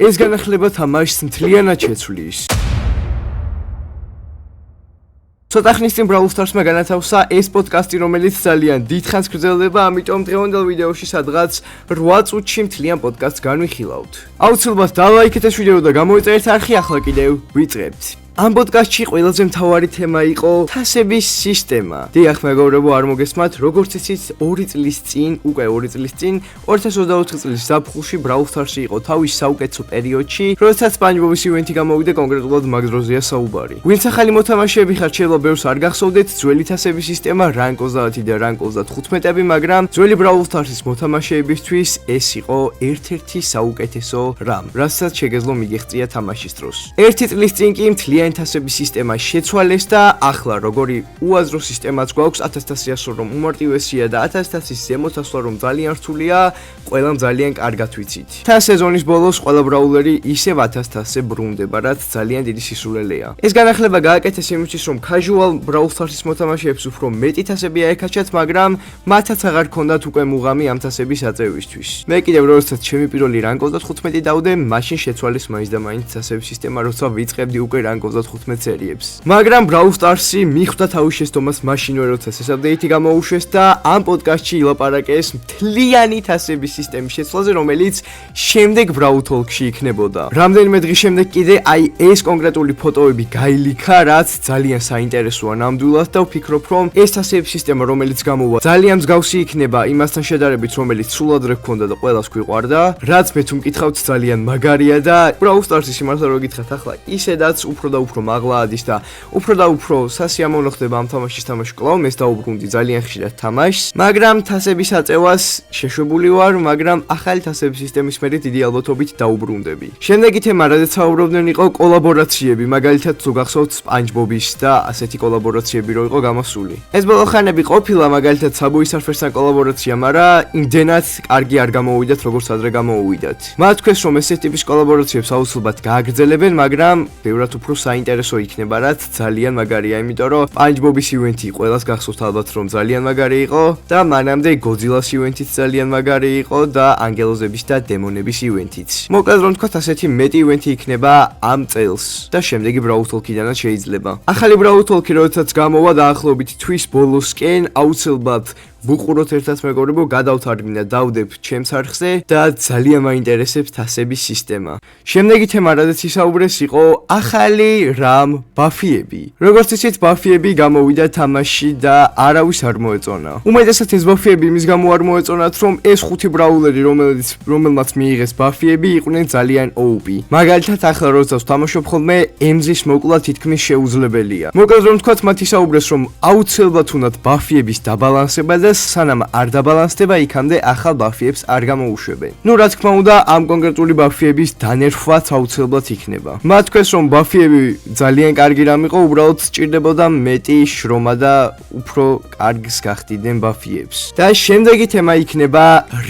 ეს განახლება თამაშს მთლიანად შეცვლის. ცოტა ხნის წინ Brawl Stars-მა განათავსა ეს პოდკასტი, რომელიც ძალიან დიდხანს გრძელდება, ამიტომ დღევანდელ ვიდეოში სადღაც 8 წუთში მთლიან პოდკასტს განვიხილავთ. აუცილებლად დალაიქეთ ეს ვიდეო და გამოიწერეთ არხი, ახლა კიდევ ვიწყებთ. ამ პოდკასტში ყველაზე მთავარი თემა იყო თასების სისტემა. დიახ, მეგობრებო, არ მოგესმათ, როგორც იცით, 2 წლის წინ, 2024 წლის ზაფხულში Brawl Stars-ი იყო თავის საუკეთესო პერიოდში, როდესაც SpongeBob-ის ივენთი გამოვიდა, კონკრეტულად მაგ დროზეა საუბარი. ვინც ახალი მოთამაშეები ხართ, შეიძლება ბევრს არ გახსოვდეთ, ძველი თასების სისტემა რანკ 30 და რანკ 35-ები, მაგრამ ძველი Brawl Stars-ის მოთამაშეებისთვის ეს იყო ერთ-ერთი საუკეთესო რამ, რასაც შეგეძლო მიგეღწია თამაშის დროს. 1 წლის წინ კი მთლიანი თასების სისტემა შეცვალეს და ახლა როგორი უაზრო სისტემაც გვაქვს 1000-ს რომ უმარტივესია და 1000-ის ზემოთ ასვლა რომ ძალიან რთულია, ყველამ ძალიან კარგად ვიცით. და სეზონის ბოლოს ყველა ბრაულერი ისევ 1000-ზე ბრუნდება, რაც ძალიან დიდი სისულელეა. ეს განახლება გააკეთეს იმისთვის, რომ casual Brawl Stars-ის მოთამაშეებს უფრო მეტი თასები აეკაჩათ, მაგრამ მათაც აღარ ქონდათ უკვე მუღამი ამ თასების აწევისთვის. მე კიდევ როდესაც ჩემი პირველი რანკ 35 დავდე, მაშინ შეცვალეს მაინც და მაინც თასების სისტემა, როცა ვიწყებდი უკვე რანკ 35 სერიებს. მაგრამ Brawl Stars-ი მიხვდა თავის შეცდომას მაშინვე, როცა ეს აპდეიტი გამოუშვეს და ამ პოდკასტში ილაპარაკეს მთლიანი თასების სისტემის შეცვლაზე, რომელიც შემდეგ Brawl Talk-ში იქნებოდა. რამდენიმე დღის შემდეგ კიდე აი ეს კონკრეტული ფოტოები გაილიქა, რაც ძალიან საინტერესოა ნამდვილად და ვფიქრობ, რომ ეს თასების სისტემა, რომელიც გამოვა, ძალიან მსგავსი იქნება იმასთან შედარებით, რომელიც სულ ადრე გქონდა და ყველას გვიყვარდა, რაც მე თუ მკითხავთ ძალიან მაგარია და Brawl Stars-ის სიმართლე რო გითხრათ, ახლა ისედაც უფრო და უფრო მაღლა ადის და უფრო სასიამოვნო ხდება ამ თამაშის თამაში. კლავ მეს დაუბრუნდი ძალიან ხშირად თამაშს, მაგრამ თასების აწევას შეშვებული ვარ, მაგრამ ახალი თასების სისტემის მერე დიდი ალბათობით დაუბრუნდები. შემდეგი თემა, რადგან საუბრობდნენ, იყო კოლაბორაციები, მაგალითად თუ გახსოვთ SpongeBob-ის და ასეთი კოლაბორაციები რო იყო გამოსული. ეს ბოლოხანები ყოფილა მაგალითად Subway Surfers-თან კოლაბორაცია, მაგრამ იმდენად კარგი არ გამოუვიდათ, როგორც ადრე გამოუვიდათ. მათ თქვეს, რომ ეს ტიპის კოლაბორაციებს აუცილებლად გააგრძელებენ, მაგრამ ბევრად უფრო საინტერესო იქნება, რაც ძალიან მაგარია, იმიტომ რომ SpongeBob-ის ივენთი ყველას გახსოვთ ალბათ, რომ ძალიან მაგარი იყო და მანამდე Godzilla-ს ივენთიც ძალიან მაგარი იყო და ანგელოზების და დემონების ივენთიც. მოკლედ რომ თქვათ, ასეთი მეტი ივენთი იქნება ამ წელს და შემდეგი Brawl Talk-იდანაც შეიძლება. ახალი Brawl Talk-ი როდესაც გამოვა დაახლოებით თვის ბოლოსკენ, აუცილებლად ვუყუროთ ერთად, მეგობრებო, გადავთარგმნი და დავდებ ჩემს არხზე და ძალიან მაინტერესებს თასების სისტემა. შემდეგი თემა, რადგან ისაუბრეს, იყო ახალი რამ ბაფიები. როგორც იცით, ბაფიები გამოვიდა თამაში და არავის არ მოეწონა. უმეტესად ეს ბაფიები იმის გამო არ მოეწონათ, რომ ეს 5 ბრაულერი, რომელმაც მიიღეს ბაფიები, იყვნენ ძალიან OP. მაგალითად, ახლა როდესაც ვთამაშობ ხოლმე, ემზის მოკლა თითქმის შეუძლებელია. მოკლედ რომ თქვათ, მათ ისაუბრეს, რომ აუცილებლად უნდათ ბაფიების დაბალანსება და სანამ არ დაბალანსდება, იქამდე ახალ ბაფიებს არ გამოუშვებენ. ნუ რა თქმა უნდა, ამ კონკრეტული ბაფიების დანერხვაც აუცილებლად იქნება. მათ თქვეს, რომ ბაფიები ძალიან კარგი რამ იყო, უბრალოდ სჭირდებოდა მეტი შრომა და უფრო კარგს გახდიდნენ ბაფიებს. და შემდეგი თემა იქნება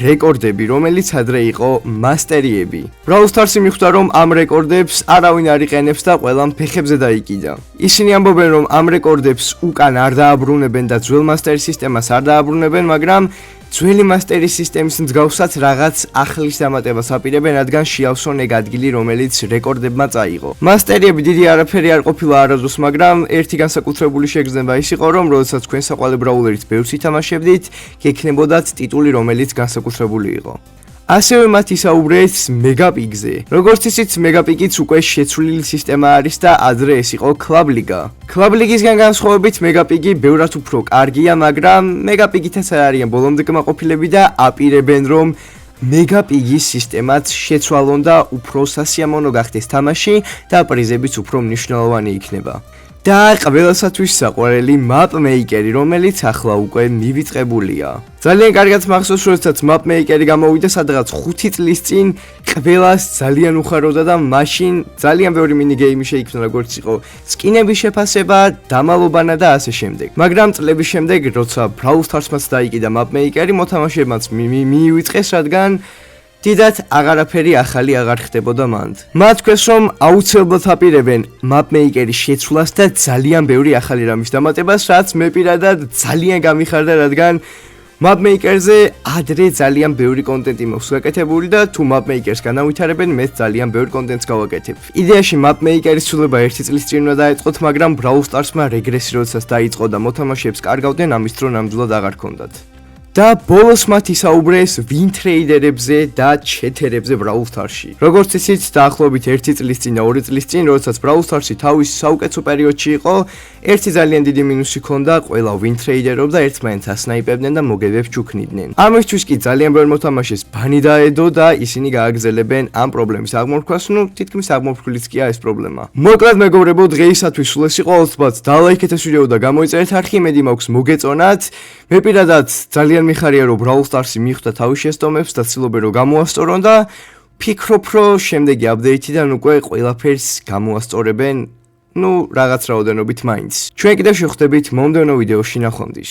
რეკორდები, რომელიც ადრე იყო მასტერიები. Brawl Stars-ი მიხვდა, რომ ამ რეკორდებს არავინ არ იყენებს და ყველამ ფეხებზე დაიკიდა. ისინი ამბობენ, რომ ამ რეკორდებს უკან არ დააბრუნებენ და ძველ მასტერი სისტემას არ დააბრუნებენ, მაგრამ ძველი მასტერი სისტემის მსგავსად რაღაც ახლის დამატებას აპირებენ, რადგან შეავსონ ეგ ადგილი, რომელიც რეკორდებმა წაიღო. მასტერიები დიდი არაფერი არ ყოფილა არასდროს, მაგრამ ერთი განსაკუთრებული შეგრძნება ის იყო, რომ როდესაც თქვენ საყვარელი ბრაულერით ბევრს ითამაშებდით, გექნებოდათ ტიტული, რომელიც განსაკუთრებული იყო. ასევე მათ ისაუბრეს მეგაპიკზე. როგორც იცით, მეგაპიკიც უკვე შეცვლილი სისტემა არის და ადრე ეს იყო Club League. Club League-ისგან განსხვავებით, მეგაპიკი ბევრად უფრო კარგია, მაგრამ მეგაპიკითაც არ არიან ბოლომდე კმაყოფილები და აპირებენ, რომ მეგაპიგის სისტემაც შეცვალონ და უფრო სასიამოვნო გახდეს თამაში და პრიზებიც უფრო მნიშვნელოვანი იქნება. და ყველასათვის საყვარელი map maker-ი, რომელიც ახლა უკვე მივიწყებულია. ძალიან კარგად მახსოვს, როდესაც map maker-ი გამოვიდა სადღაც 5 წლის წინ, ყველას ძალიან უხაროდა და მაშინ ძალიან ბევრი მინიგეიმი შეიქმნა, როგორც იყო სკინების შეფასება, დამალობანა და ასე შემდეგ. მაგრამ წლების შემდეგ, როცა Brawl Stars-მაც დაიკიდა map maker-ი, მოთამაშეებმაც მიივიწყეს, რადგან დიდად აღარაფერი ახალი აღარ ხდებოდა მანდ. მათ თქვეს, რომ აუცილებლად აპირებენ map maker-ის შეცვლას და ძალიან ბევრი ახალი რამის დამატებას, რაც მე პირადად ძალიან გამიხარდა, რადგან Mapmaker-ზე ადრე ძალიან ბევრი კონტენტი მაქვს გაკეთებული და თუ Mapmaker-ს განავითარებენ, მეც ძალიან ბევრი კონტენტს გავაკეთებ. იდეაში Mapmaker-ის ცვლილება 1 წლის წინ უნდა დაეწყოთ, მაგრამ Brawl Stars-მა რეგრესი როდესაც დაიწყო და მოთამაშეებს კარგავდნენ, ამის დრო ნამდვილად აღარ ჰქონდათ. და ბოლოს მათ ისაუბრეს win trader-ებზე და chat-ერებზე Brawl Stars-ში. როგორც ისიც დაახლოებით 1 წლის წინ და 2 წლის წინ, როდესაც Brawl Stars-ი თავის საუკეთესო პერიოდში იყო, ერთი ძალიან დიდი მინუსი ჰქონდა, ყველა win trader-ობდა, ერთმანეთს ასნაიპებდნენ და მოგებებს ჩუქნიდნენ. ამისთვის კი ძალიან ბევრი მოთამაშეს ბანი დაედო და ისინი გააგრძელებენ ამ პრობლემის აღმოფხვას, თითქმის აღმოფხვრილიც კი ეს პრობლემა. მოკლედ მეგობრებო, დღეისათვის სულ ეს იყო, ალბათ დალაიქეთ ეს ვიდეო და გამოიწერეთ არხი, იმედი მაქვს მოგეწონათ. მე პირადად ძალიან მიხარია რომ Brawl Stars-ი მიხვდა თავის შეცდომებს და ცდილობენ რომ გამოასწორონ და ფიქრობ რომ შემდეგი აპდეითიდან უკვე ყველაფერს გამოასწორებენ, რაღაც რაოდენობით მაინც. ჩვენ კიდევ შევხვდებით მომდევნო ვიდეოში ნახვამდის.